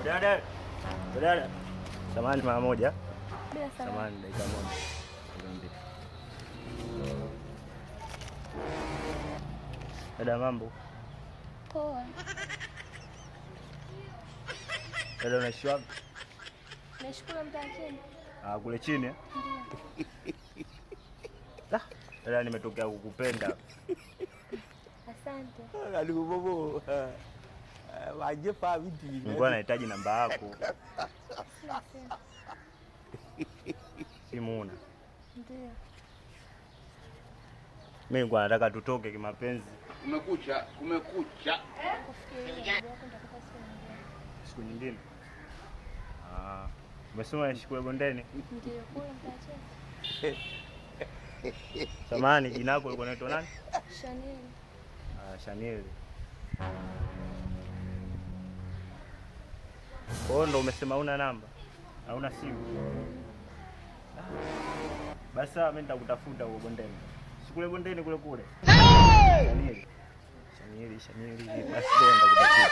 Dada. Dada. Samahani mara moja. Bila samahani dakika moja. Dada, mambo? Poa. Dada, unaishi wapi? Naishi kule mtaa chini. Kule chini? Ndio. Dada, nimetokea kukupenda. Asante. Bobo. Waje pa vipi? Nilikuwa nahitaji namba yako. Simu una? Ndio. Mimi nilikuwa nataka tutoke kimapenzi. Kumekucha. Siku nyingine. Umesema naishi kule bondeni? Ndio, kule mtaa chini. Samahani, jina lako ulikuwa unaitwa nani? Shanili. Shanili. Kwa ndo umesema una namba? Hauna simu? Basi mimi nitakutafuta huko bondeni. Sikule bondeni kule. Shanili. Basi ndo nitakutafuta.